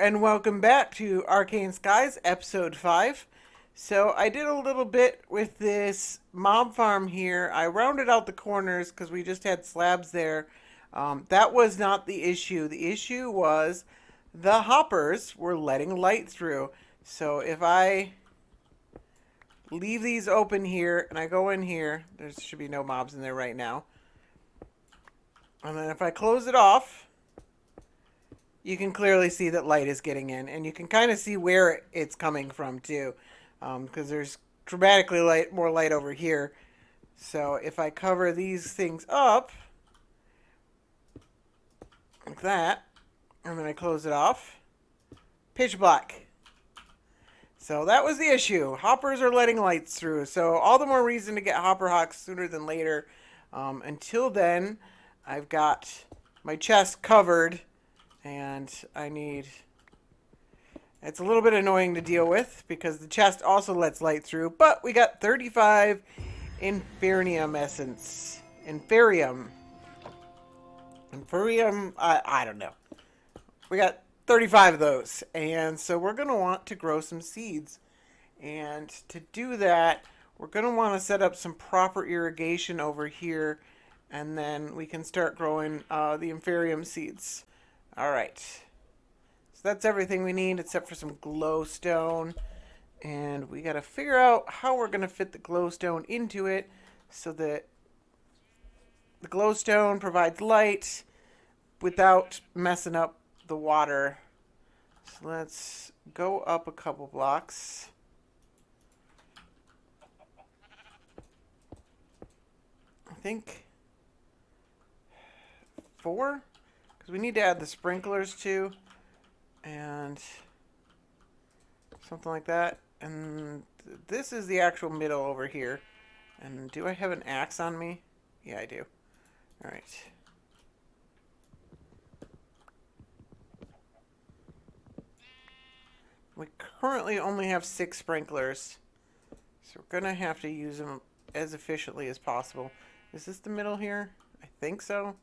and welcome back to Arcane Skies, episode 5. So I did a little bit with this mob farm here. I rounded out the corners because we just had slabs there. That was not the issue. The issue was the hoppers were letting light through. So if I leave these open here and I go in here, there should be no mobs in there right now. And then if I close it off, you can clearly see that light is getting in, and you can kind of see where it's coming from too, because there's dramatically more light over here. So if I cover these things up like that, and then I close it off, pitch black. So that was the issue. Hoppers are letting lights through, so all the more reason to get hopper hawks sooner than later. Until then, I've got my chest covered. And it's a little bit annoying to deal with because the chest also lets light through, but we got 35 Imperium essence. Imperium, I don't know. We got 35 of those, and so we're going to want to grow some seeds. And to do that, we're going to want to set up some proper irrigation over here, and then we can start growing the Imperium Seeds. Alright, so that's everything we need except for some glowstone, and we got to figure out how we're going to fit the glowstone into it so that the glowstone provides light without messing up the water. So let's go up a couple blocks. I think 4? We need to add the sprinklers too, and something like that. And this is the actual middle over here. And do I have an axe on me? Yeah, I do. All right. We currently only have 6 sprinklers, so we're gonna have to use them as efficiently as possible. Is this the middle here? I think so.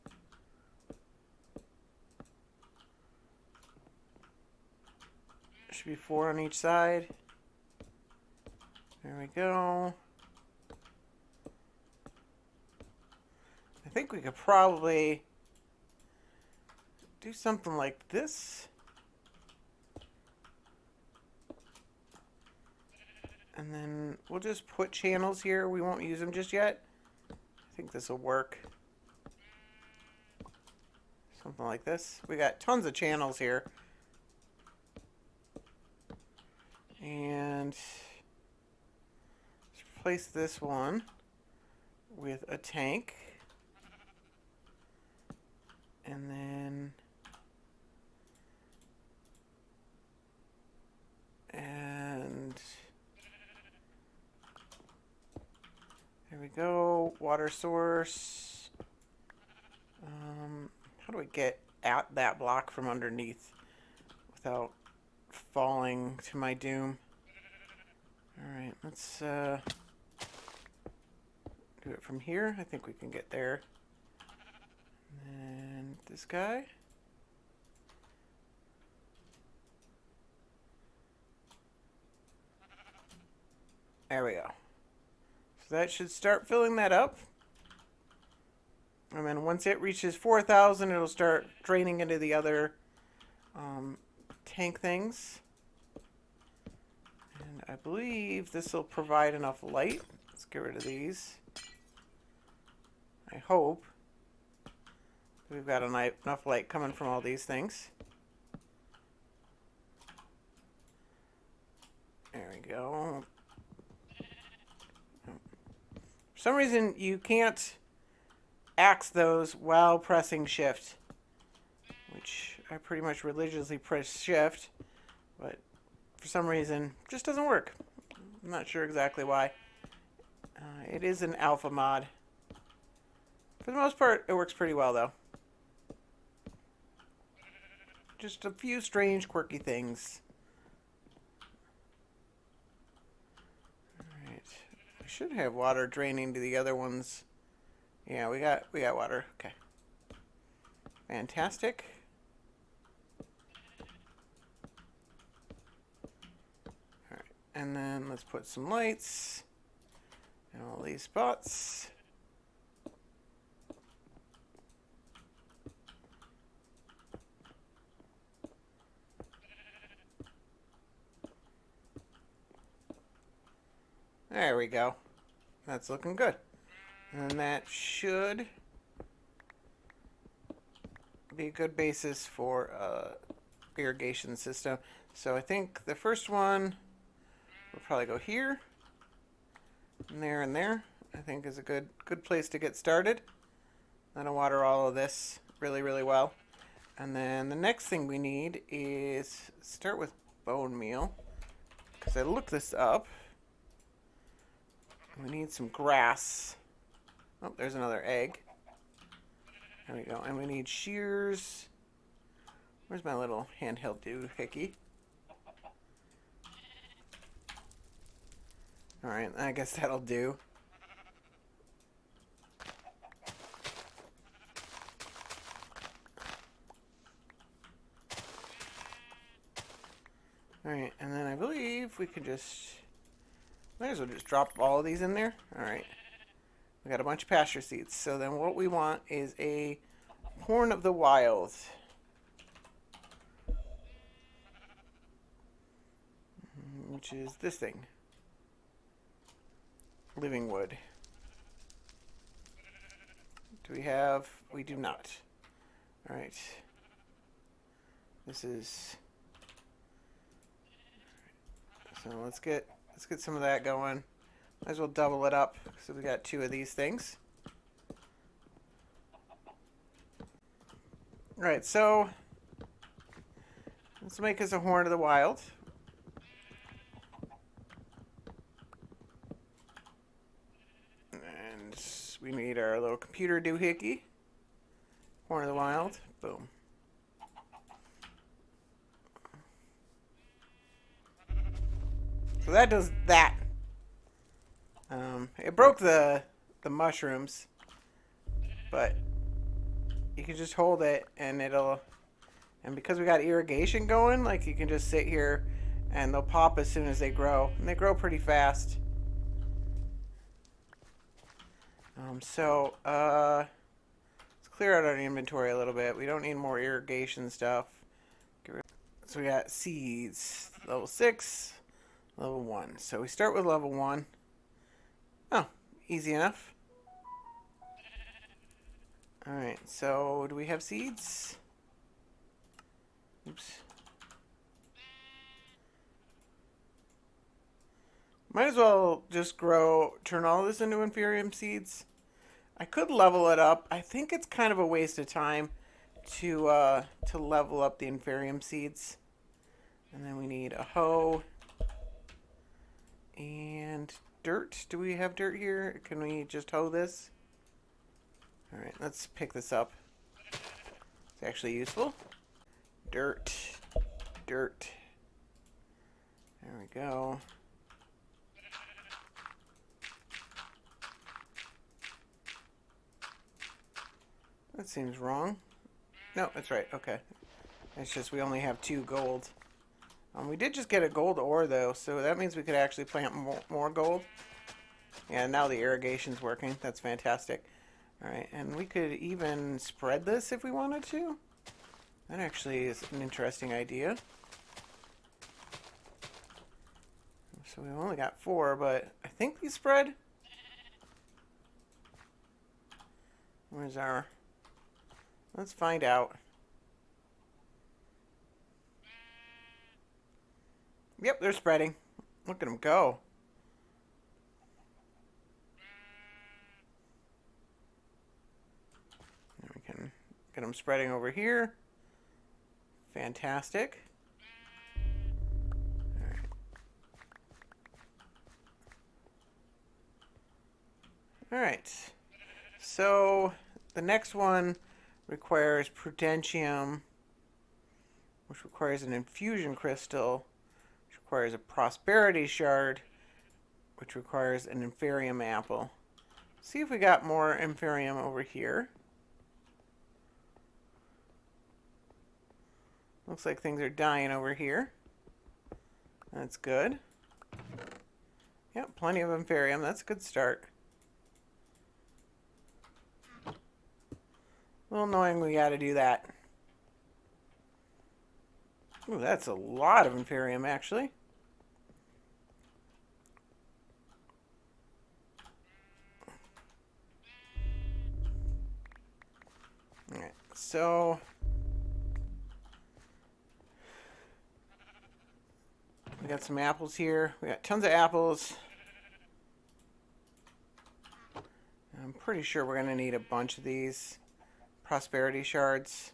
Should be 4 on each side. There we go. I think we could probably do something like this. And then we'll just put channels here. We won't use them just yet. I think this will work. Something like this. We got tons of channels here. And let's replace this one with a tank. And then there we go. Water source. How do we get at that block from underneath without falling to my doom? Alright, let's do it from here. I think we can get there. And this guy. There we go. So that should start filling that up. And then once it reaches 4,000, it'll start draining into the other tank things. And I believe this will provide enough light. Let's get rid of these. I hope we've got enough light coming from all these things. There we go. For some reason, you can't axe those while pressing shift, which I pretty much religiously press shift, but for some reason it just doesn't work. I'm not sure exactly why. It is an alpha mod. For the most part, it works pretty well though. Just a few strange, quirky things. Alright. We should have water draining to the other ones. Yeah, we got water. Okay. Fantastic. And then let's put some lights in all these spots. There we go. That's looking good. And that should be a good basis for irrigation system. So I think the first one will probably go here, and there. I think is a good place to get started. That'll water all of this really, really well. And then the next thing we need is start with bone meal, because I looked this up. We need some grass. Oh, there's another egg. There we go. And we need shears. Where's my little handheld doohickey? Alright, I guess that'll do. Alright, and then I believe we could just... might as well just drop all of these in there. Alright. We got a bunch of pasture seeds. So then what we want is a Horn of the Wild. Which is this thing. Living wood. Do we have... we do not. Alright. This is... so let's get some of that going. Might as well double it up. So we got 2 of these things. Alright, so let's make us a Horn of the Wild. And we need our little computer doohickey. Horn of the Wild. Boom. So that does that. It broke the mushrooms, but you can just hold it and it'll, and because we got irrigation going, like you can just sit here and they'll pop as soon as they grow, and they grow pretty fast. Let's clear out our inventory a little bit. We don't need more irrigation stuff. So we got seeds, level 6, level 1. So we start with level 1. Oh, easy enough. Alright, so do we have seeds? Oops. Might as well just turn all this into Imperium Seeds. I could level it up. I think it's kind of a waste of time to level up the Imperium Seeds. And then we need a hoe. And dirt. Do we have dirt here? Can we just hoe this? Alright, let's pick this up. It's actually useful. Dirt. Dirt. There we go. That seems wrong. No, that's right. Okay. It's just we only have 2 gold. We did just get a gold ore, though, so that means we could actually plant more gold. Yeah, now the irrigation's working. That's fantastic. Alright, and we could even spread this if we wanted to. That actually is an interesting idea. So we've only got 4, but I think we spread. Where's our... let's find out. Yep, they're spreading. Look at them go. And we can get them spreading over here. Fantastic. Alright. Alright. So, the next one requires Prudentium, which requires an infusion crystal, which requires a prosperity shard, which requires an Imperium apple. See if we got more Imperium over here. Looks like things are dying over here. That's good. Yep, plenty of Imperium. That's a good start. A little annoying we gotta do that. Ooh, that's a lot of Imperium, actually. Alright, so... we got some apples here. We got tons of apples. I'm pretty sure we're going to need a bunch of these prosperity shards.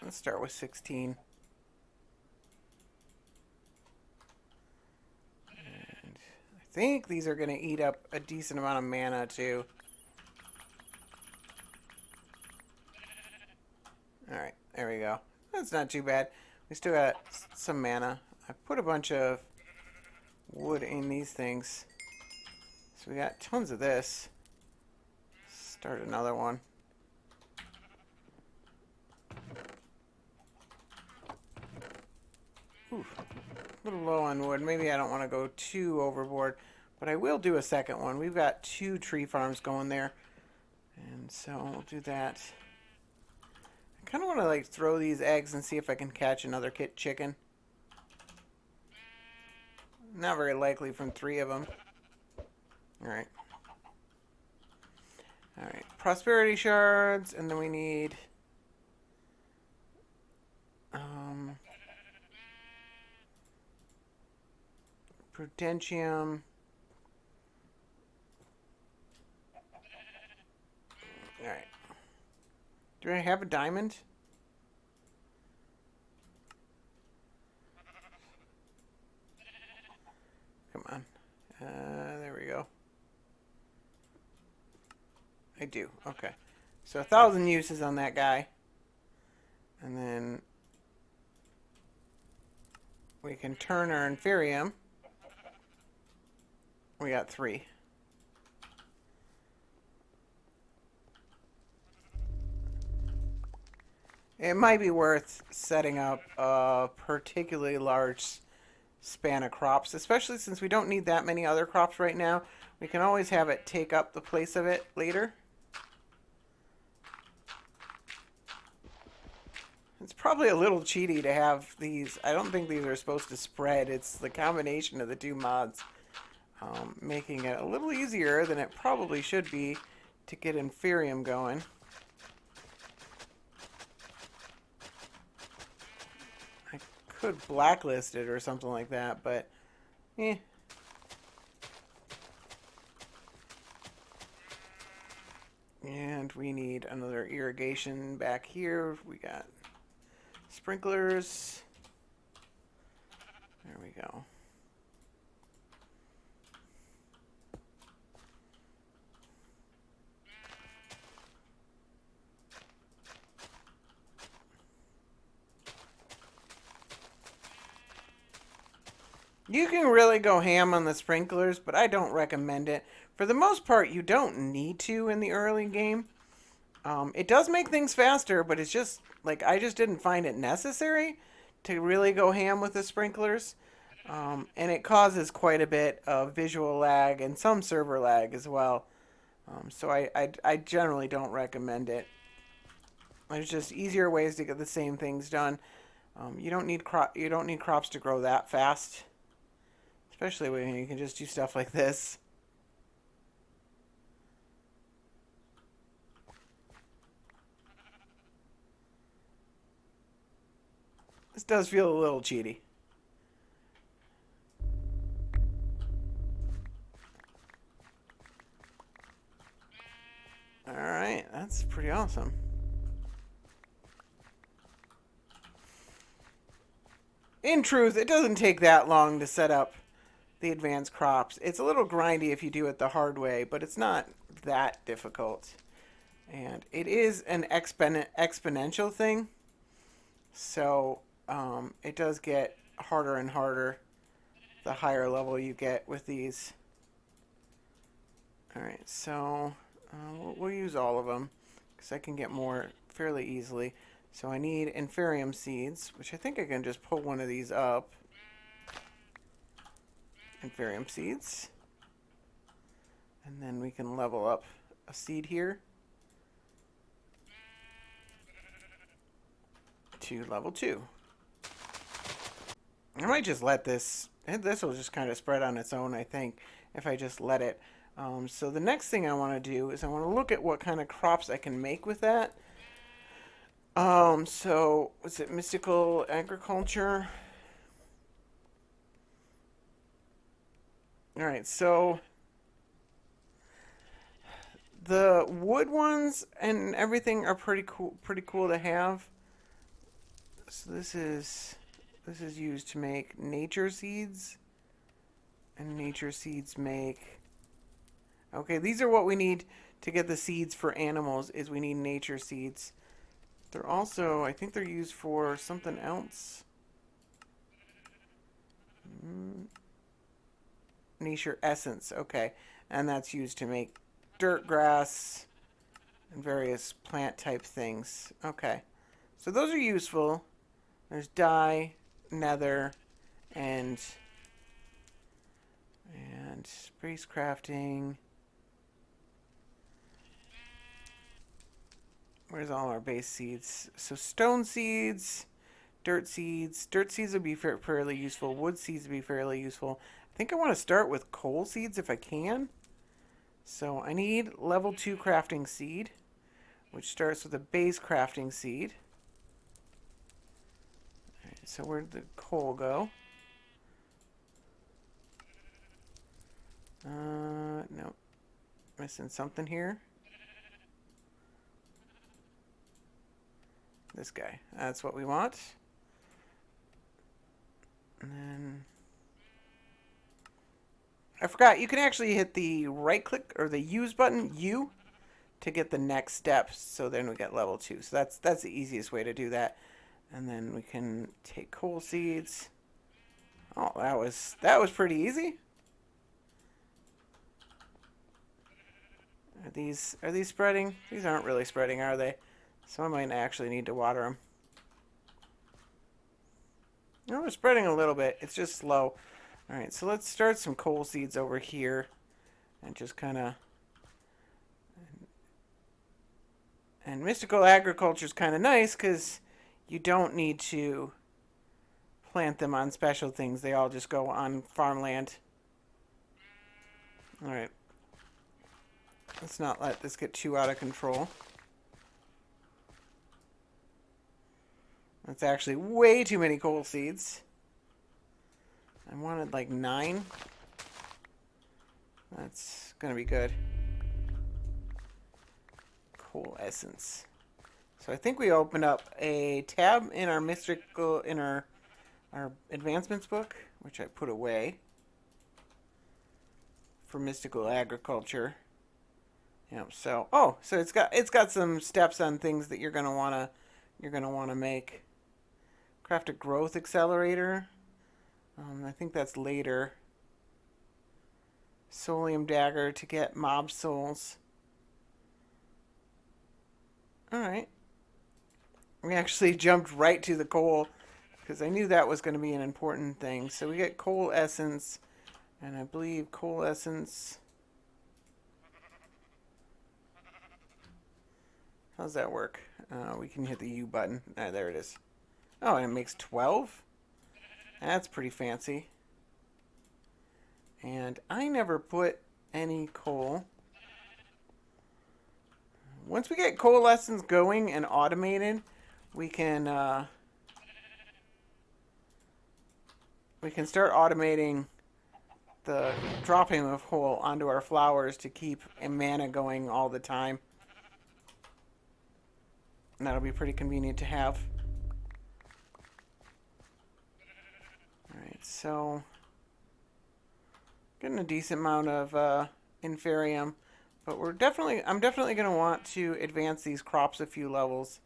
Let's start with 16. And I think these are going to eat up a decent amount of mana too. Alright, there we go. That's not too bad. We still got some mana. I put a bunch of wood in these things. So we got tons of this. Start another one. Oof. A little low on wood. Maybe I don't want to go too overboard. But I will do a second one. We've got 2 tree farms going there. And so we'll do that. I kind of want to like throw these eggs and see if I can catch another chicken. Not very likely from 3 of them. Alright. Alright. Prosperity shards, and then we need... Prudentium. Alright. Do I have a diamond? Come on. There we go. I do. Okay. So 1,000 uses on that guy. And then we can turn our Imperium. We got 3. It might be worth setting up a particularly large span of crops, especially since we don't need that many other crops right now. We can always have it take up the place of it later. It's probably a little cheaty to have these. I don't think these are supposed to spread. It's the combination of the 2 mods making it a little easier than it probably should be to get Imperium going. I could blacklist it or something like that, but eh. And we need another irrigation back here. We got sprinklers. There we go. You can really go ham on the sprinklers, but I don't recommend it. For the most part, you don't need to in the early game. It does make things faster, but it's just, like, I just didn't find it necessary to really go ham with the sprinklers. And it causes quite a bit of visual lag and some server lag as well. So I generally don't recommend it. There's just easier ways to get the same things done. You don't need crops to grow that fast. Especially when you can just do stuff like this. This does feel a little cheaty. Alright, that's pretty awesome. In truth, it doesn't take that long to set up the advanced crops. It's a little grindy if you do it the hard way, but it's not that difficult. And it is an exponential thing. So it does get harder and harder the higher level you get with these. Alright, so we'll use all of them because I can get more fairly easily. So I need Imperium Seeds, which I think I can just pull one of these up. Imperium Seeds. And then we can level up a seed here to level 2. I might just let this will just kind of spread on its own, I think, if I just let it. So the next thing I want to do is I want to look at what kind of crops I can make with that. So was it Mystical Agriculture? All right, so the wood ones and everything are pretty cool to have. So this is used to make nature seeds, and nature seeds make. Okay, these are what we need to get the seeds for animals. Is we need nature seeds. They're also, I think they're used for something else. Nature essence. Okay, and that's used to make dirt grass and various plant type things. Okay, so those are useful. There's dye, nether, and space crafting. Where's all our base seeds? So stone seeds, dirt seeds. Dirt seeds would be fairly useful. Wood seeds would be fairly useful. I think I want to start with coal seeds if I can. So I need level 2 crafting seed, which starts with a base crafting seed. All right, so where'd the coal go? Nope. Missing something here. This guy. That's what we want. And then I forgot, you can actually hit the right click or the use button, U, to get the next step. So then we get level 2. So that's the easiest way to do that. And then we can take coal seeds. Oh, that was pretty easy. Are these spreading? These aren't really spreading, are they? So I might actually need to water them. No, they're spreading a little bit. It's just slow. All right, so let's start some coal seeds over here and just kind of. And mystical agriculture is kind of nice because you don't need to plant them on special things. They all just go on farmland. All right. Let's not let this get too out of control. That's actually way too many coal seeds. I wanted like 9. That's gonna be good. Coal essence. So I think we opened up a tab in our our advancements book, which I put away for mystical agriculture. Yep. So so it's got some steps on things that you're gonna wanna make. Craft a growth accelerator. I think that's later. Solium dagger to get mob souls. Alright. We actually jumped right to the coal because I knew that was going to be an important thing. So we get coal essence, and I believe coal essence. How's that work? We can hit the U button. There it is. Oh, and it makes 12? That's pretty fancy. And I never put any coal. Once we get coalescence going and automated, we can start automating the dropping of coal onto our flowers to keep mana going all the time. And that'll be pretty convenient to have. Alright, so getting a decent amount of Inferium, but I'm definitely going to want to advance these crops a few levels.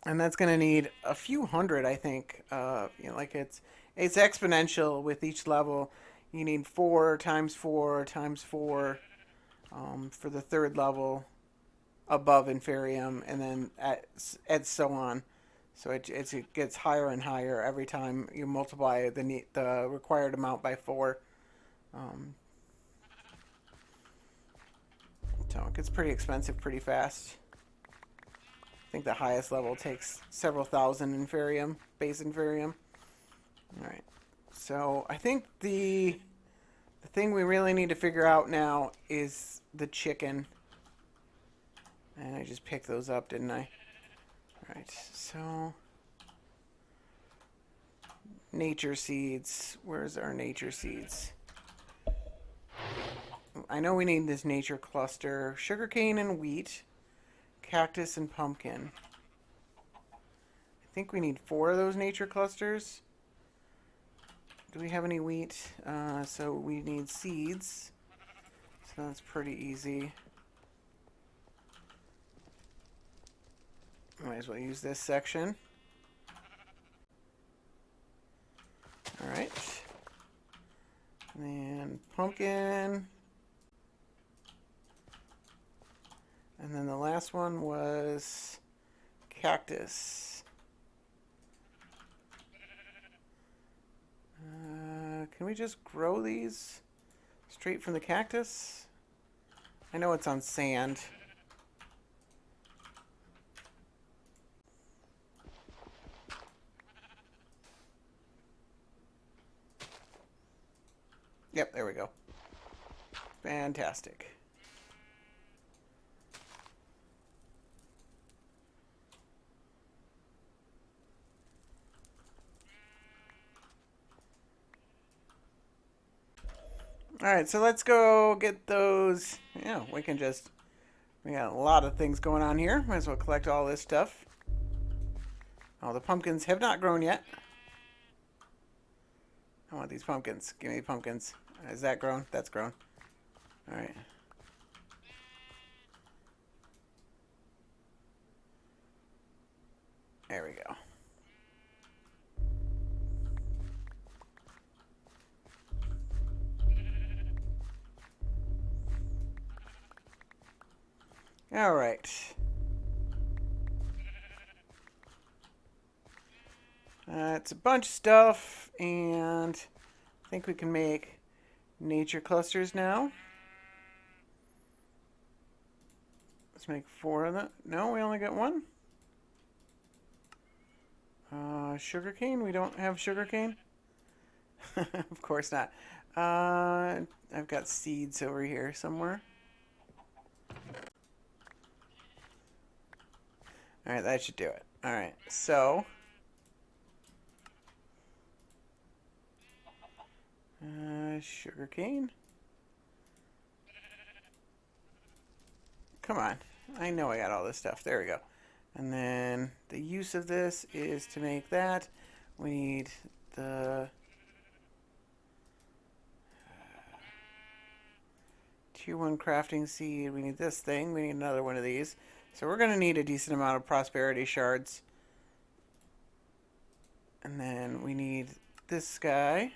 And that's going to need a few hundred, I think. Like it's exponential with each level. You need 4 times 4 times 4. for the third level above Inferium, and then so on. So it gets higher and higher every time you multiply the required amount by 4. Um, so it gets pretty expensive pretty fast. I think the highest level takes several thousand Inferium, base Inferium. Alright, so I think the thing we really need to figure out now is the chicken. And I just picked those up, didn't I? Alright, so Nature Seeds. Where's our Nature Seeds? I know we need this nature cluster. Sugarcane and wheat. Cactus and pumpkin. I think we need 4 of those nature clusters. Do we have any wheat? So we need seeds. So that's pretty easy. Might as well use this section. Alright. And pumpkin. And then the last one was cactus. Can we just grow these straight from the cactus? I know it's on sand. Yep, there we go. Fantastic. Alright, so let's go get those. Yeah, we got a lot of things going on here. Might as well collect all this stuff. Oh, the pumpkins have not grown yet. I want these pumpkins. Give me pumpkins. Is that grown? That's grown. Alright. There we go. All right. It's a bunch of stuff, and I think we can make nature clusters now. Let's make 4 of them. No, we only got 1. Sugarcane? We don't have sugarcane? Of course not. I've got seeds over here somewhere. Alright, that should do it. Alright, so sugarcane. Come on. I know I got all this stuff. There we go. And then the use of this is to make that. We need the tier 1 crafting seed. We need this thing. We need another one of these. So we're going to need a decent amount of prosperity shards. And then we need this guy.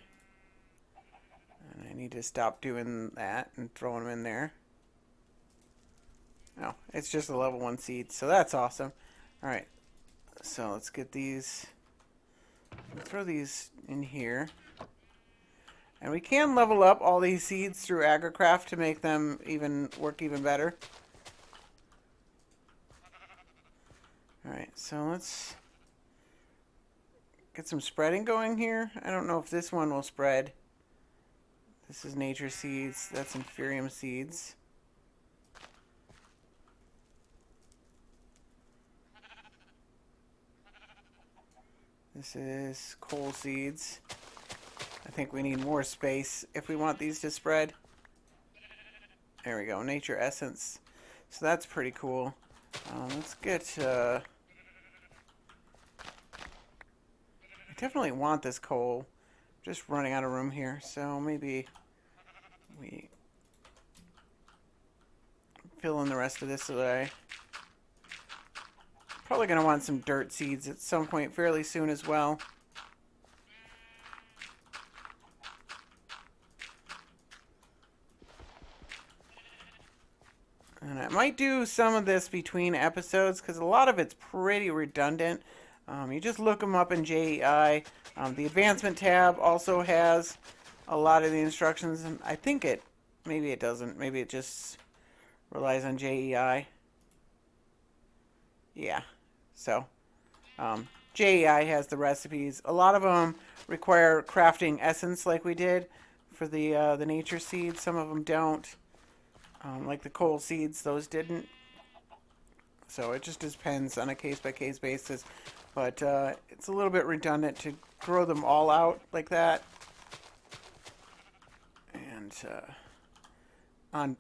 And I need to stop doing that and throwing them in there. Oh, it's just a level 1 seed, so that's awesome. Alright, so let's get these. Throw these in here. And we can level up all these seeds through AgriCraft to make them work even better. Alright, so let's get some spreading going here. I don't know if this one will spread. This is Nature Seeds. That's Imperium Seeds. This is Coal Seeds. I think we need more space if we want these to spread. There we go. Nature Essence. So that's pretty cool. Let's get... I definitely want this coal. Just running out of room here, so maybe we fill in the rest of this so that I... Probably going to want some dirt seeds at some point fairly soon as well. might do some of this between episodes because a lot of it's pretty redundant. You just look them up in JEI. The advancement tab also has a lot of the instructions, and I think maybe it doesn't. Maybe it just relies on JEI. Yeah, so JEI has the recipes. A lot of them require crafting essence like we did for the nature seeds. Some of them don't. Like the coal seeds, those didn't. So it just depends on a case-by-case basis. But it's a little bit redundant to grow them all out like that. And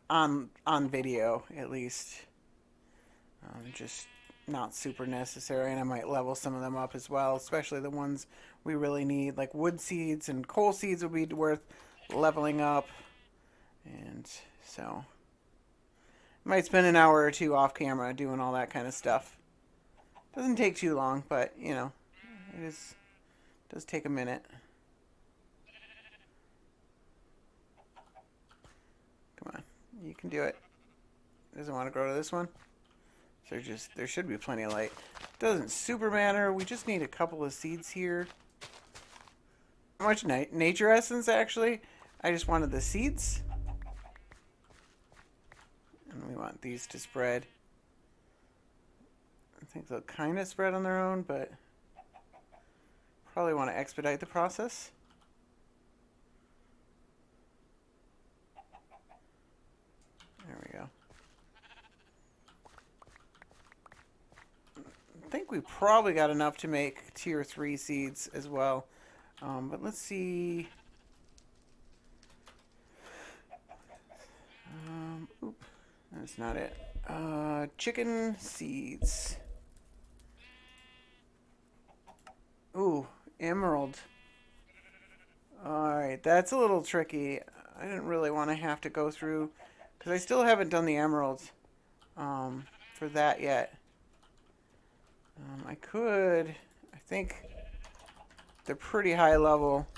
on video, at least. Just not super necessary. And I might level some of them up as well, especially the ones we really need. Like wood seeds and coal seeds would be worth leveling up. And so might spend an hour or two off camera doing all that kind of stuff. Doesn't take too long, but you know, does take a minute. Come on, you can do it. Doesn't want to grow to this one. So there should be plenty of light. Doesn't super matter. We just need a couple of seeds here. How much nature essence actually? I just wanted the seeds. And we want these to spread. I think they'll kind of spread on their own, but probably want to expedite the process. There we go. I think we probably got enough to make tier 3 seeds as well. But let's see. Oop. That's not it. Chicken seeds. Ooh, emerald. Alright, that's a little tricky. I didn't really want to have to go through, because I still haven't done the emeralds for that yet. I think they're pretty high level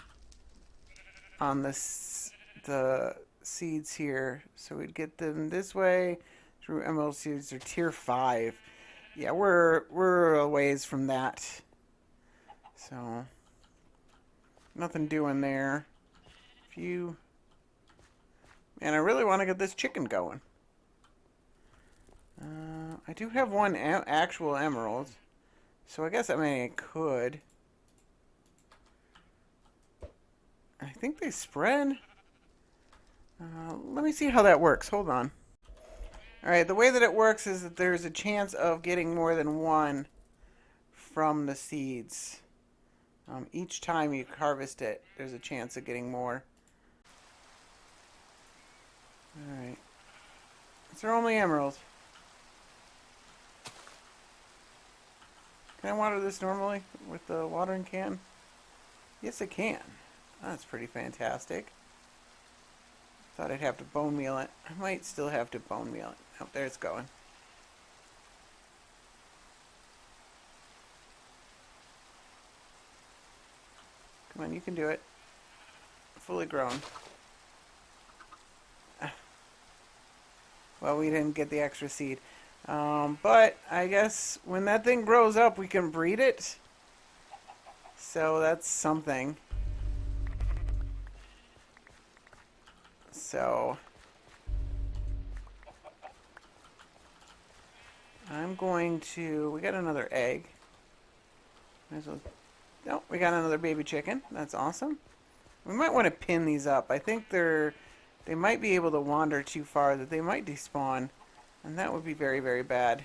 on the seeds here, so we'd get them this way through emerald seeds. They're tier 5. Yeah, we're a ways from that, so nothing doing there. Man, I really want to get this chicken going. I do have one actual emerald, so I guess I could. I think they spread. Let me see how that works. Hold on. Alright, the way that it works is that there's a chance of getting more than one from the seeds. Each time you harvest it, there's a chance of getting more. Alright. It's our only emerald. Can I water this normally with the watering can? Yes, I can. That's pretty fantastic. Thought I'd have to bone meal it. I might still have to bone meal it. Oh, there it's going. Come on, you can do it. Fully grown. Well, we didn't get the extra seed. But I guess when that thing grows up, we can breed it. So that's something. So I'm going to... We got another egg. No, we got another baby chicken. That's awesome. We might want to pin these up. I think they might be able to wander too far, that they might despawn. And that would be very, very bad.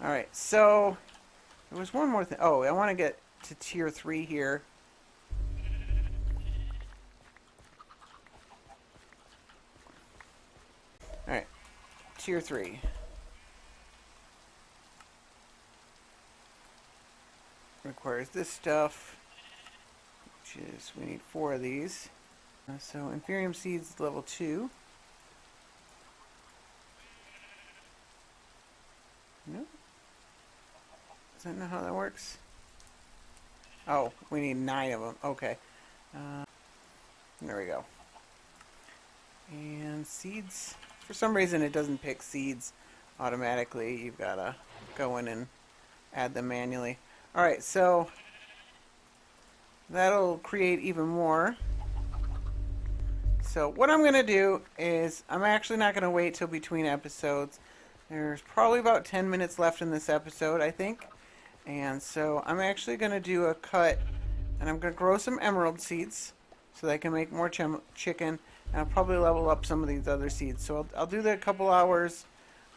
Alright, so there was one more thing. Oh, I want to get to tier 3 here. Alright, tier 3. Requires this stuff, which is, we need 4 of these. So Imperium Seeds level 2. Nope. Does that know how that works? Oh, we need 9 of them. Okay. There we go. And seeds. For some reason it doesn't pick seeds automatically. You've got to go in and add them manually. All right, so that'll create even more. So what I'm going to do is I'm actually not going to wait till between episodes. There's probably about 10 minutes left in this episode, I think. And so I'm actually going to do a cut, and I'm going to grow some emerald seeds so that I can make more chicken. And I'll probably level up some of these other seeds. So I'll do the couple hours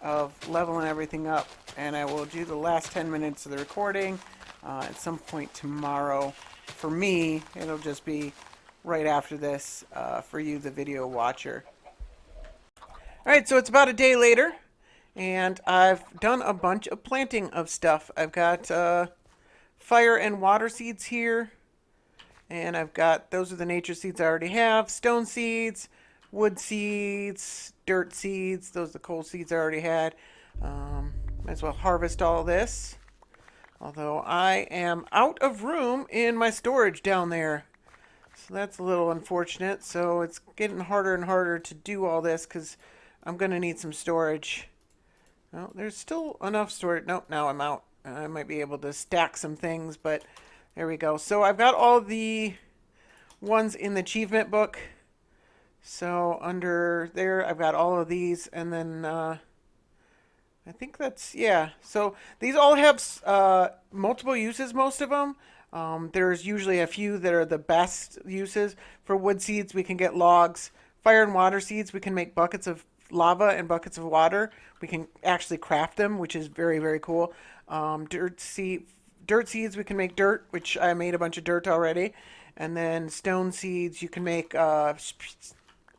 of leveling everything up, and I will do the last 10 minutes of the recording at some point tomorrow. For me, it'll just be right after this for you, the video watcher. Alright, so it's about a day later, and I've done a bunch of planting of stuff. I've got fire and water seeds here, and I've got, those are the nature seeds I already have, stone seeds, wood seeds, dirt seeds, those are the coal seeds I already had. Might as well harvest all this. Although I am out of room in my storage down there. So that's a little unfortunate. So it's getting harder and harder to do all this because I'm going to need some storage. Well, there's still enough storage. Nope, now I'm out. I might be able to stack some things, but there we go. So I've got all the ones in the achievement book. So under there, I've got all of these, and then I think that's, yeah. So these all have multiple uses, most of them. There's usually a few that are the best uses. For wood seeds, we can get logs. Fire and water seeds, we can make buckets of lava and buckets of water. We can actually craft them, which is very, very cool. Dirt seeds, we can make dirt, which I made a bunch of dirt already. And then stone seeds, you can make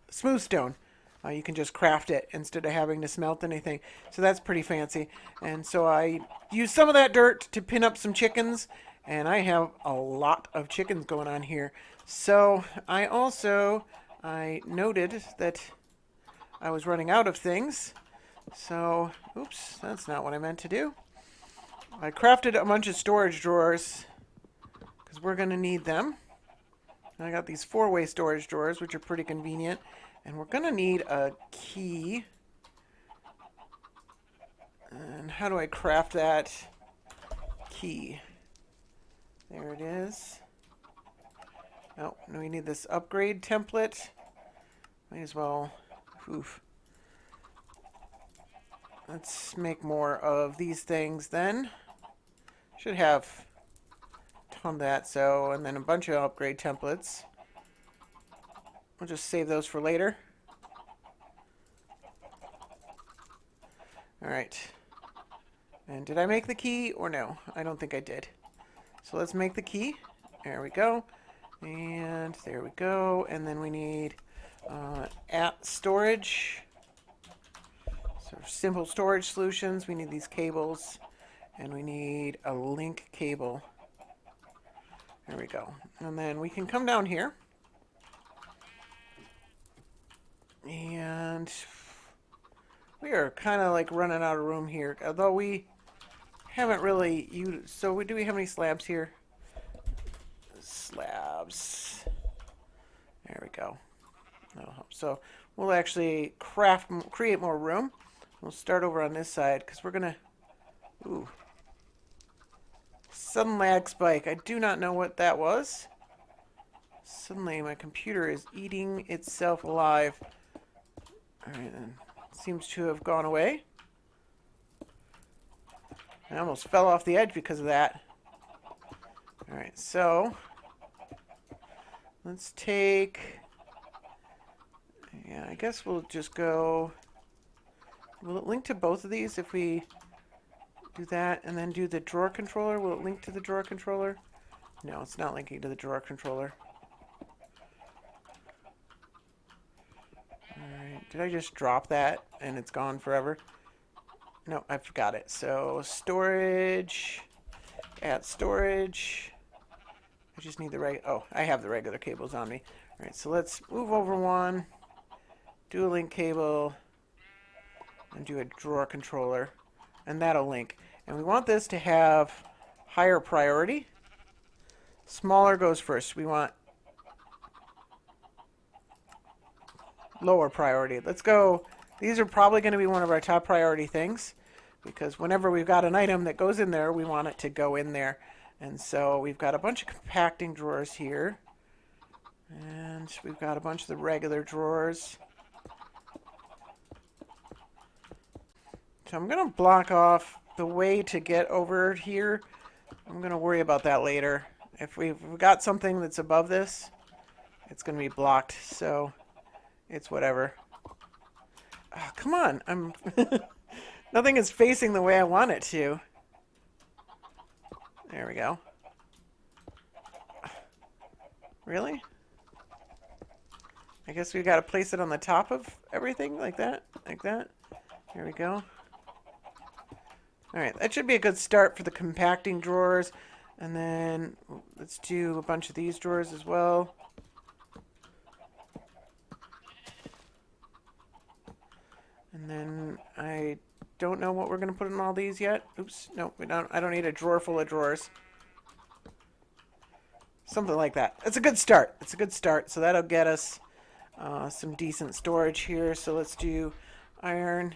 smooth stone. You can just craft it instead of having to smelt anything. So that's pretty fancy. And so I used some of that dirt to pin up some chickens. And I have a lot of chickens going on here. So I noted that I was running out of things. So, oops, that's not what I meant to do. I crafted a bunch of storage drawers because we're going to need them. I got these 4-way storage drawers, which are pretty convenient. And we're going to need a key. And how do I craft that key? There it is. Oh, no, we need this upgrade template. Might as well. Oof. Let's make more of these things then. Should have a ton of that. So, and then a bunch of upgrade templates. We'll just save those for later. Alright. And did I make the key or no? I don't think I did. So let's make the key. There we go. And there we go. And then we need at storage. So simple storage solutions. We need these cables. And we need a link cable. There we go. And then we can come down here. And we are kind of like running out of room here. Although we haven't really used... So do we have any slabs here? Slabs. There we go. So we'll actually create more room. We'll start over on this side because we're going to... Ooh. Sudden lag spike. I do not know what that was. Suddenly my computer is eating itself alive. Alright, then. Seems to have gone away. I almost fell off the edge because of that. Alright, so let's take... Yeah, I guess we'll just go... Will it link to both of these if we do that and then do the drawer controller? Will it link to the drawer controller? No, it's not linking to the drawer controller. Alright, did I just drop that and it's gone forever? No, I forgot it. So, storage, at storage. I just need the oh, I have the regular cables on me. Alright, so let's move over one, do a link cable, and do a drawer controller, and that'll link. And we want this to have higher priority. Smaller goes first. We want lower priority. Let's go These are probably going to be one of our top priority things because whenever we've got an item that goes in there, we want it to go in there. And so we've got a bunch of compacting drawers here. And we've got a bunch of the regular drawers. So I'm going to block off the way to get over here. I'm going to worry about that later. If we've got something that's above this, it's going to be blocked. So it's whatever. Oh, come on. Nothing is facing the way I want it to. There we go. Really? I guess we got to place it on the top of everything like that. Like that. Here we go. Alright, that should be a good start for the compacting drawers. And then let's do a bunch of these drawers as well. And then I don't know what we're going to put in all these yet. Oops, no, we don't. I don't need a drawer full of drawers. Something like that. It's a good start. It's a good start. So that'll get us some decent storage here. So let's do iron.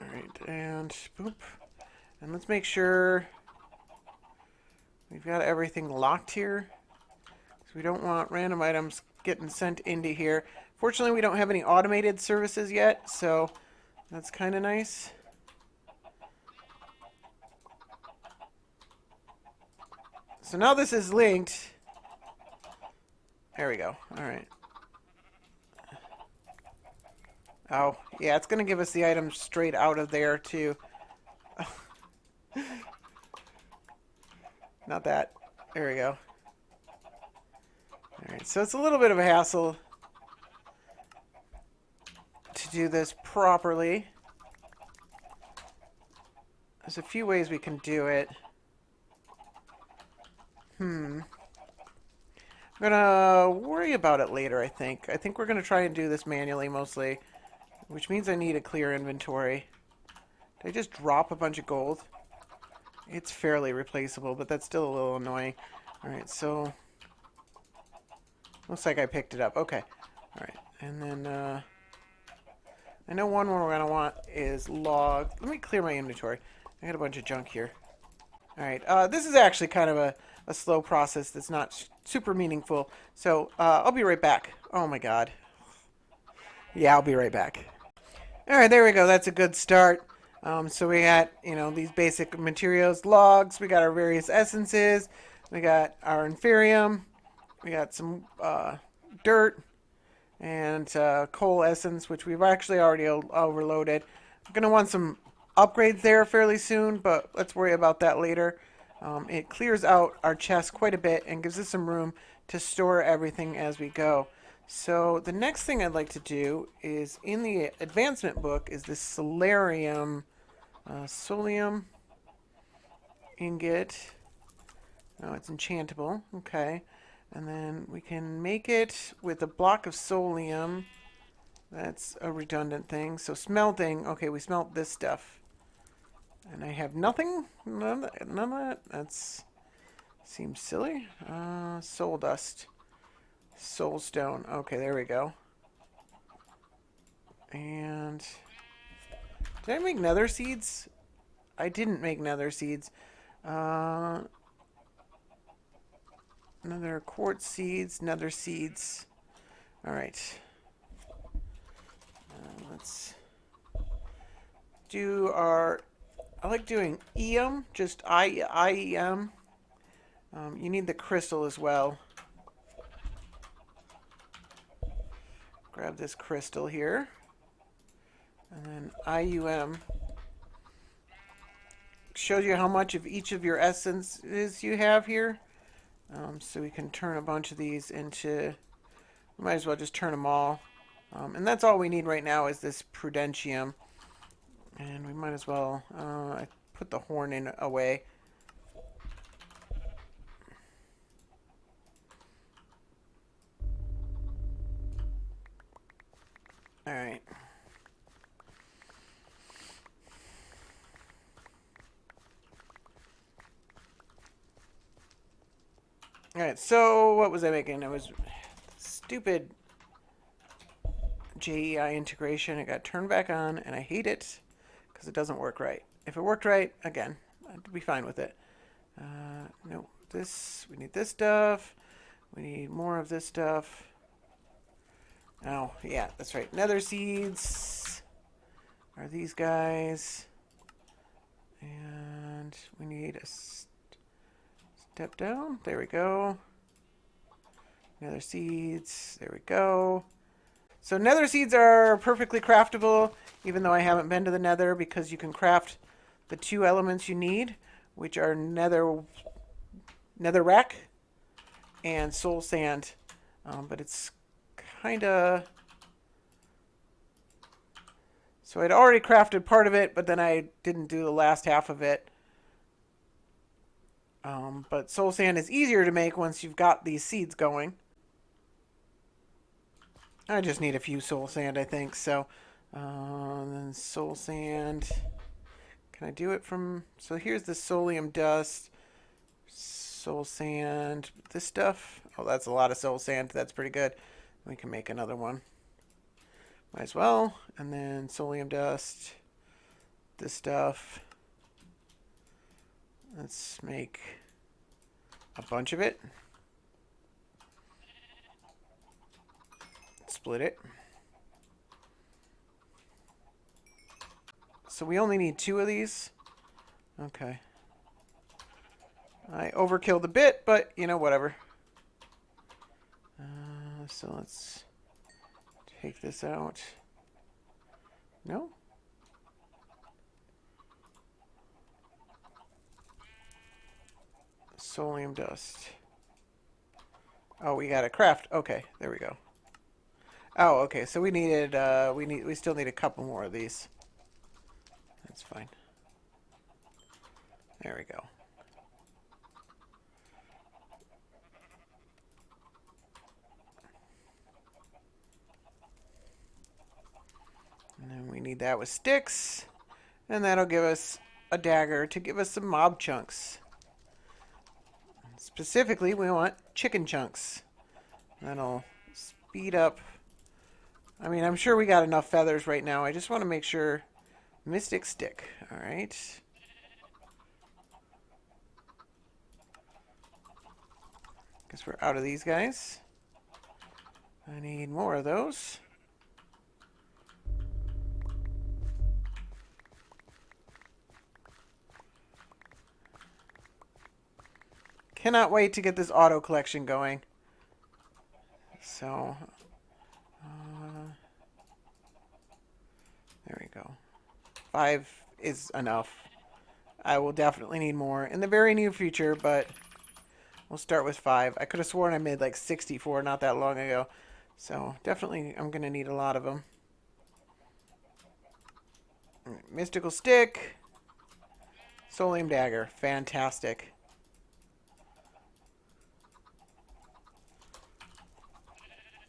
Alright, and boop. And let's make sure we've got everything locked here. So we don't want random items getting sent into here. Fortunately, we don't have any automated services yet, so that's kind of nice. So now this is linked. There we go. All right. Oh, yeah, it's going to give us the items straight out of there, too. Not that. There we go. All right, so it's a little bit of a hassle to do this properly. There's a few ways we can do it. I'm gonna worry about it later, I think. I think we're gonna try and do this manually mostly, which means I need a clear inventory. Did I just drop a bunch of gold? It's fairly replaceable, but that's still a little annoying. Alright, so looks like I picked it up. Okay. Alright, and then I know one more we're gonna want is log. Let me clear my inventory. I got a bunch of junk here. Alright, this is actually kind of a slow process that's not super meaningful. So, I'll be right back. Oh my god. Yeah, I'll be right back. Alright, there we go. That's a good start. So we got, these basic materials, logs. We got our various essences. We got our Imperium. We got some dirt and coal essence, which we've actually already overloaded. I'm going to want some upgrades there fairly soon, but let's worry about that later. It clears out our chest quite a bit and gives us some room to store everything as we go. So the next thing I'd like to do is in the advancement book is this solarium, solium ingot. Oh, it's enchantable. Okay. And then we can make it with a block of solium. That's a redundant thing. So smelting. Okay, we smelt this stuff. And I have nothing? None of that? That's seems silly. Soul dust. Soul stone. Okay, there we go. And did I make nether seeds? I didn't make nether seeds. Nether quartz seeds, nether seeds. Alright. Let's do our... I like doing EM, just IEM. You need the crystal as well. Grab this crystal here. And then IUM. Shows you how much of each of your essences you have here. So we can turn a bunch of these into... We might as well just turn them all. And that's all we need right now is this prudentium. And we might as well... I put the horn in away. Alright. Alright, so what was I making? I was stupid JEI integration. It got turned back on, and I hate it because it doesn't work right. If it worked right, again, I'd be fine with it. No, this, we need this stuff. We need more of this stuff. Oh, yeah, that's right. Nether Seeds are these guys. And we need a step down. There we go. Nether Seeds. There we go. So Nether Seeds are perfectly craftable, even though I haven't been to the Nether, because you can craft the two elements you need, which are netherrack and soul sand. But it's kind of... So I'd already crafted part of it, but then I didn't do the last half of it. But soul sand is easier to make once you've got these seeds going. I just need a few soul sand, I think. So then soul sand. Can I do it from... So here's the soulium dust. Soul sand. This stuff. Oh, that's a lot of soul sand. That's pretty good. We can make another one. Might as well. And then soulium dust. This stuff. Let's make a bunch of it. Split it. So we only need 2 of these. Okay. I overkilled a bit, but, you know, whatever. So let's take this out. No? Soulium dust. Oh, we got to craft. Okay, there we go. Oh, okay. So we needed. We still need a couple more of these. That's fine. There we go. And then we need that with sticks, and that'll give us a dagger to give us some mob chunks. Specifically, we want chicken chunks. That'll speed up. I mean, I'm sure we got enough feathers right now. I just want to make sure. Mystic stick. All right. Guess we're out of these guys. I need more of those. Cannot wait to get this auto collection going. So, there we go. 5 is enough. I will definitely need more in the very near future, but we'll start with 5. I could have sworn I made like 64 not that long ago. So, definitely I'm going to need a lot of them. Mystical stick. Soulium dagger. Fantastic.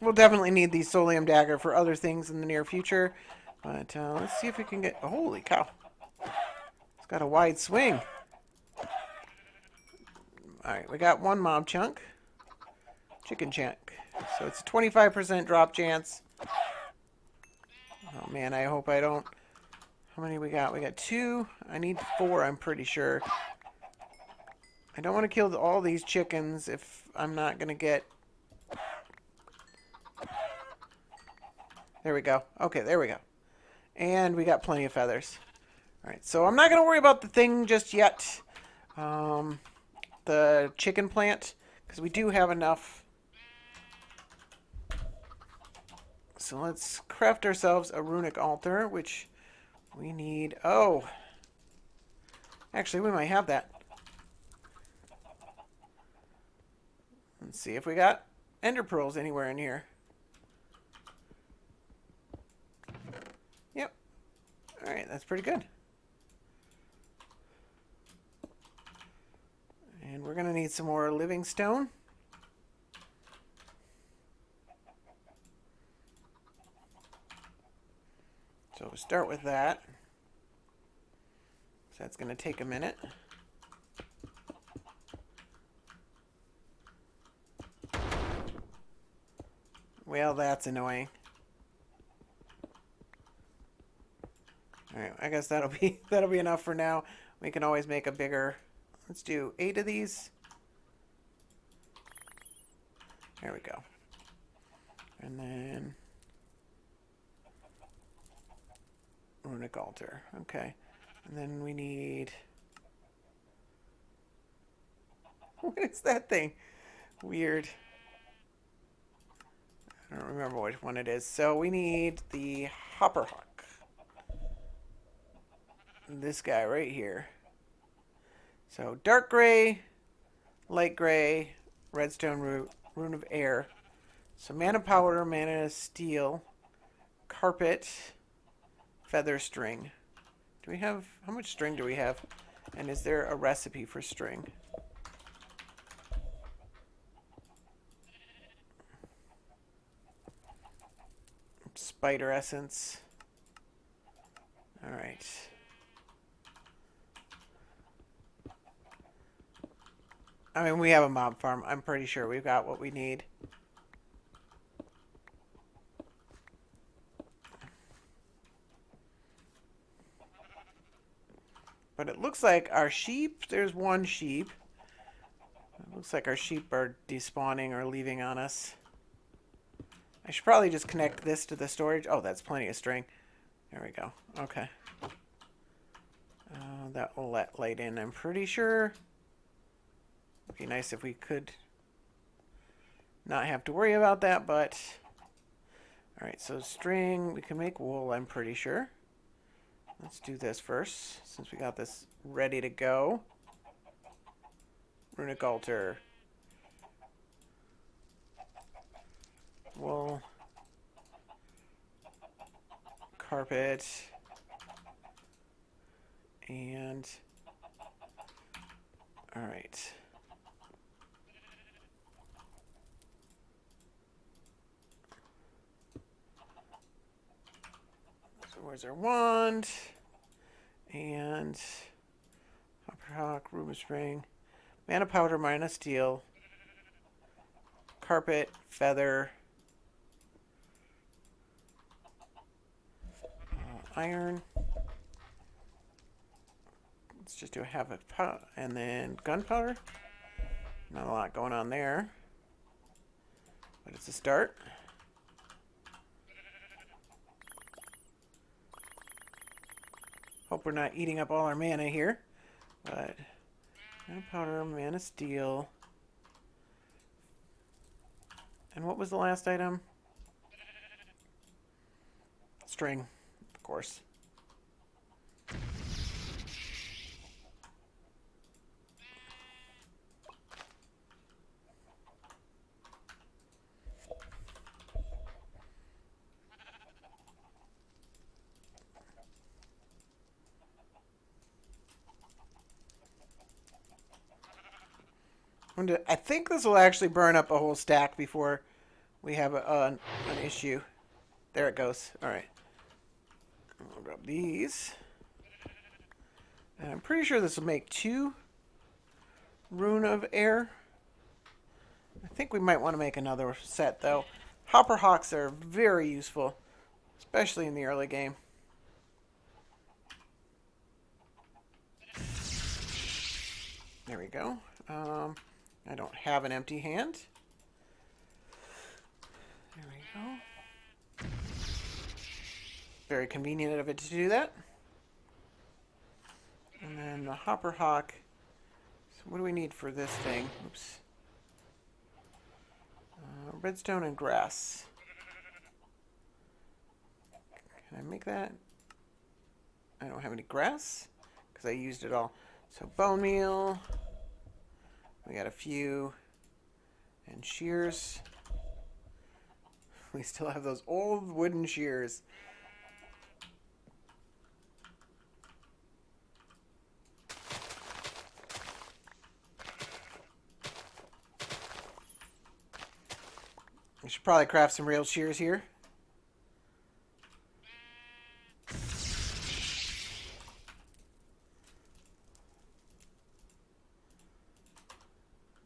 We'll definitely need the soulium dagger for other things in the near future. But let's see if we can get... Holy cow. It's got a wide swing. Alright, we got 1 mob chunk. Chicken chunk. So it's a 25% drop chance. Oh man, I hope I don't... How many we got? We got 2. I need 4, I'm pretty sure. I don't want to kill all these chickens if I'm not going to get... There we go. Okay, there we go. And we got plenty of feathers. Alright, so I'm not going to worry about the thing just yet. The chicken plant, because we do have enough. So let's craft ourselves a Runic Altar, which we need... Oh! Actually, we might have that. Let's see if we got ender pearls anywhere in here. Yep. Alright, that's pretty good. And we're going to need some more living stone. So we'll start with that. So that's going to take a minute. Well, that's annoying. Alright, I guess that'll be enough for now. We can always make a bigger. Let's do 8 of these. There we go. And then Runic Altar. Okay. And then we need. What is that thing? Weird. I don't remember which one it is. So we need the Hopper Hawk. This guy right here. So dark gray, light gray, redstone root, rune of air. So mana powder, mana steel, carpet, feather string. Do we have, how much string do we have? And is there a recipe for string? Spider essence. All right. I mean, we have a mob farm. I'm pretty sure we've got what we need. But it looks like our sheep, there's one sheep. It looks like our sheep are despawning or leaving on us. I should probably just connect this to the storage. Oh, that's plenty of string. There we go. Okay. That will let light in, I'm pretty sure. It'd be nice if we could not have to worry about that, but... Alright, so string, we can make wool, I'm pretty sure. Let's do this first, since we got this ready to go. Runic Altar. Wool. Carpet. And... Alright. So where's our wand? And... Hopper Hawk, Ruby Spring. Mana powder, mana steel. Carpet, feather. Iron. Let's just do half a pot, and then gunpowder. Not a lot going on there, but it's a start. Hope we're not eating up all our mana here, but mana powder, mana steel, and what was the last item? String, of course. I think this will actually burn up a whole stack before we have an issue. There it goes. All right. I'll grab these. And I'm pretty sure this will make 2 Rune of Air. I think we might want to make another set, though. Hopper Hawks are very useful, especially in the early game. There we go. I don't have an empty hand. There we go. Very convenient of it to do that. And then the Hopper Hawk. So what do we need for this thing? Oops. Redstone and grass. Can I make that? I don't have any grass because I used it all. So bone meal. We got a few. And shears. We still have those old wooden shears. We should probably craft some real shears here.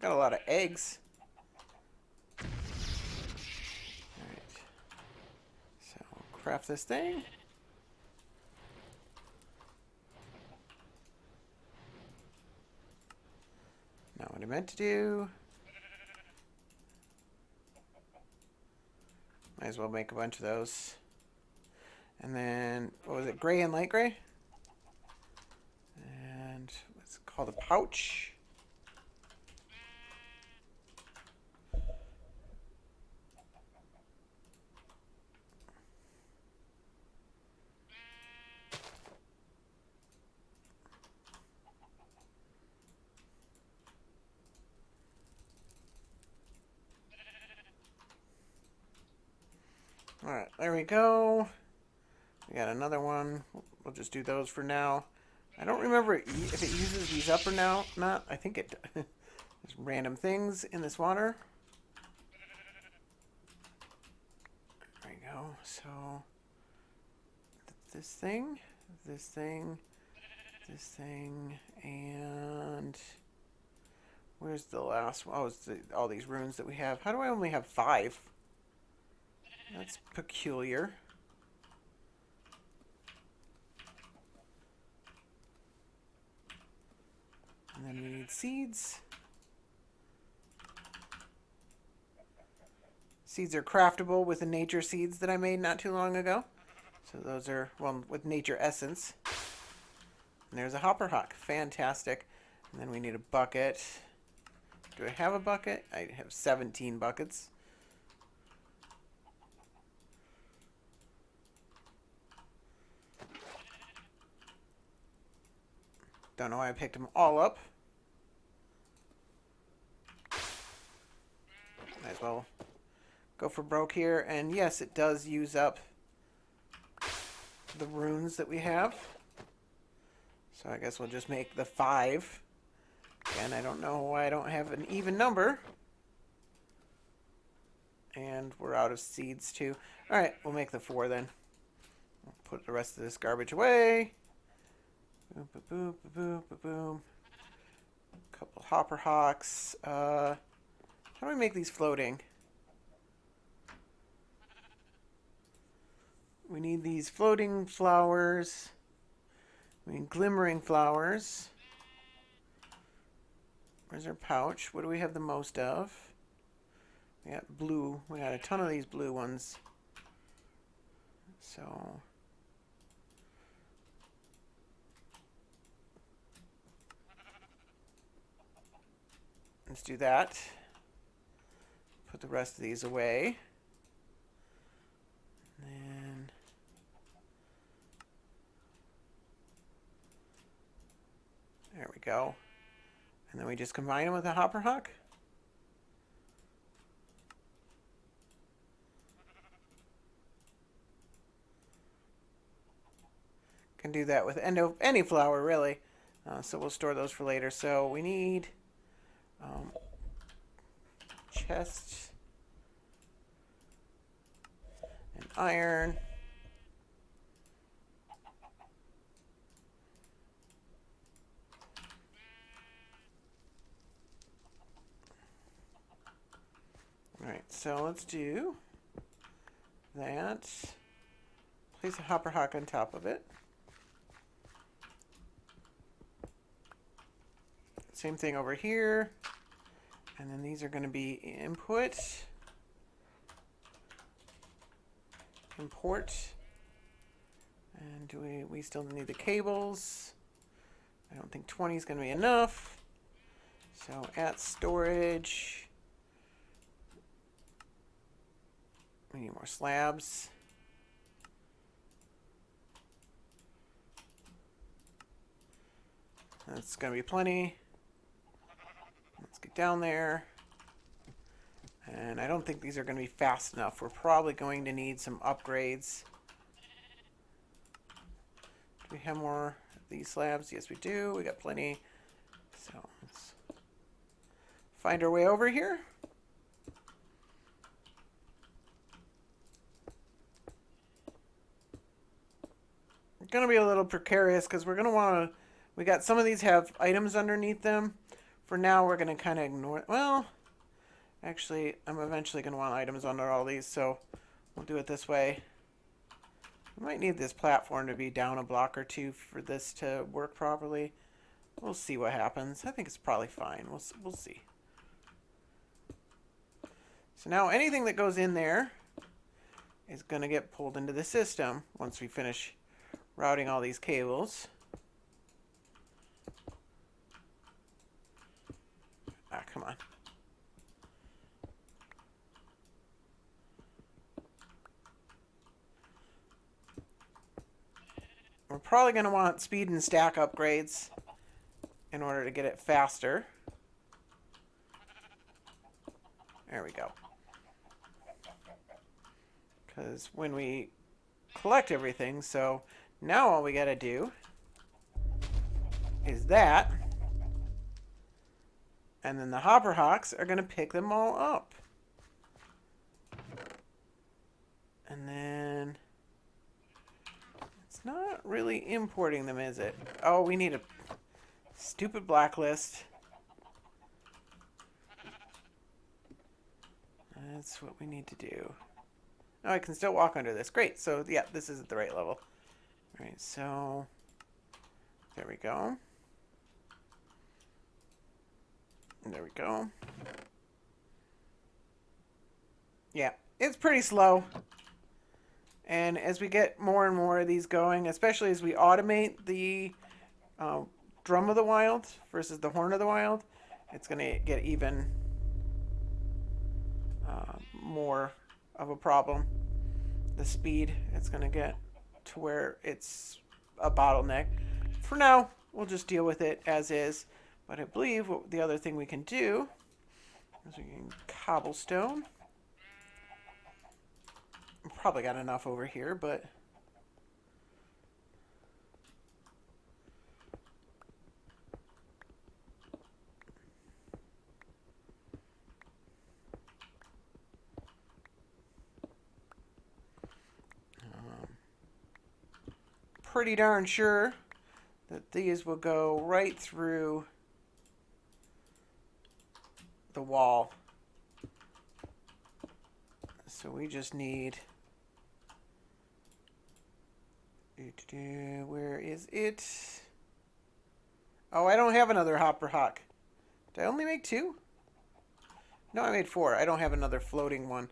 Got a lot of eggs. Alright. Craft this thing. Not what I meant to do. Might as well make a bunch of those. And then, what was it? Gray and light gray? And what's it called? A pouch. Alright, there we go. We got another one. We'll just do those for now. I don't remember if it uses these up or not. I think it does. There's random things in this water. There we go. So, this thing, and where's the last one? Oh, it's all these runes that we have. How do I only have 5? That's peculiar. And then we need seeds. Seeds are craftable with the nature seeds that I made not too long ago. So those are, well, with nature essence. And there's a hopper hawk. Fantastic. And then we need a bucket. Do I have a bucket? I have 17 buckets. Don't know why I picked them all up. Might as well go for broke here. And yes, it does use up the runes that we have. So I guess we'll just make the 5. Again, I don't know why I don't have an even number. And we're out of seeds too. Alright, we'll make the 4 then. We'll put the rest of this garbage away. Boom, boom, boom, boom, boom, boom. A couple hopper hawks. How do we make these floating? We need these floating flowers. We need glimmering flowers. Where's our pouch? What do we have the most of? We got blue. We got a ton of these blue ones. So let's do that. Put the rest of these away. And then there we go. And then we just combine them with a hopper hawk. Can do that with any flower, really. So we'll store those for later. So we need chest and iron. Alright, so let's do that. Place a hopper hawk on top of it. Same thing over here. And then these are going to be input, import, and do we still need the cables. I don't think 20 is going to be enough. So at storage, we need more slabs. That's going to be plenty. Let's get down there. And I don't think these are going to be fast enough. We're probably going to need some upgrades. Do we have more of these slabs? Yes, we do. We got plenty. So let's find our way over here. It's going to be a little precarious because we're going to want to... We got some of these have items underneath them. For now, we're going to kind of ignore... Well, actually, I'm eventually going to want items under all these, so we'll do it this way. We might need this platform to be down a block or two for this to work properly. We'll see what happens. I think it's probably fine. We'll see. So now anything that goes in there is going to get pulled into the system once we finish routing all these cables. Ah, come on. We're probably going to want speed and stack upgrades in order to get it faster. There we go. Because when we collect everything, so now all we got to do is that, and then the hopper hawks are going to pick them all up. And then it's not really importing them, is it? Oh, we need a stupid blacklist. That's what we need to do. Oh, I can still walk under this. Great. So, yeah, this is at the right level. All right, so there we go. There we go. Yeah, it's pretty slow. And as we get more and more of these going, especially as we automate the Drum of the Wild versus the Horn of the Wild, it's going to get even more of a problem. The speed, it's going to get to where it's a bottleneck. For now, we'll just deal with it as is. But I believe what the other thing we can do is we can cobblestone. Probably got enough over here, but pretty darn sure that these will go right through the wall. So we just need, where is it? Oh, I don't have another hopper hawk. Did I only make 2? No, I made 4. I don't have another floating one.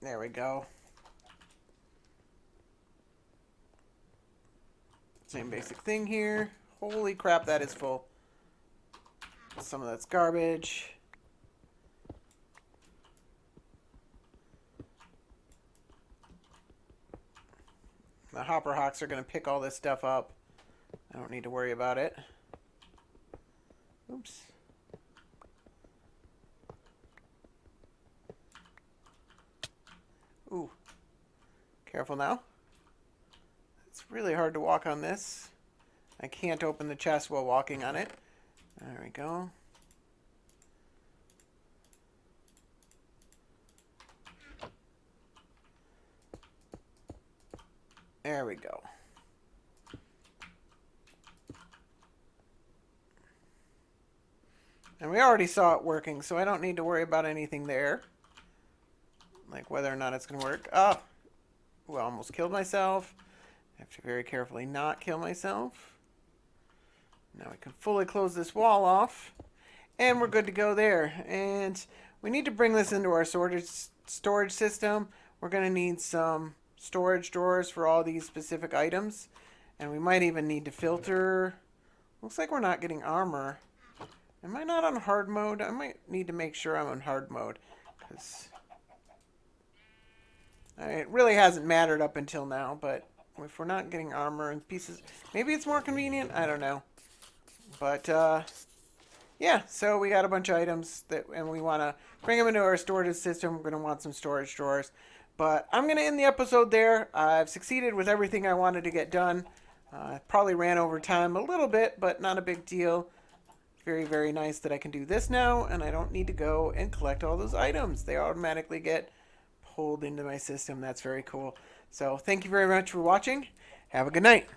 There we go. Same basic thing here. Holy crap, that is full. Some of that's garbage. The hopper hawks are going to pick all this stuff up. I don't need to worry about it. Oops. Ooh. Careful now. It's really hard to walk on this. I can't open the chest while walking on it. There we go. There we go. And we already saw it working, so I don't need to worry about anything there. Like whether or not it's going to work. Oh, well, almost killed myself. I have to very carefully not kill myself. Now we can fully close this wall off. And we're good to go there. And we need to bring this into our storage system. We're going to need some storage drawers for all these specific items. And we might even need to filter. Looks like we're not getting armor. Am I not on hard mode? I might need to make sure I'm on hard mode. Because it really hasn't mattered up until now. But if we're not getting armor and pieces, maybe it's more convenient. I don't know. But yeah, so we got a bunch of items and we want to bring them into our storage system. We're going to want some storage drawers. But I'm going to end the episode there. I've succeeded with everything I wanted to get done. Probably ran over time a little bit, but not a big deal. Very, very nice that I can do this now, and I don't need to go and collect all those items. They automatically get pulled into my system. That's very cool. So thank you very much for watching. Have a good night.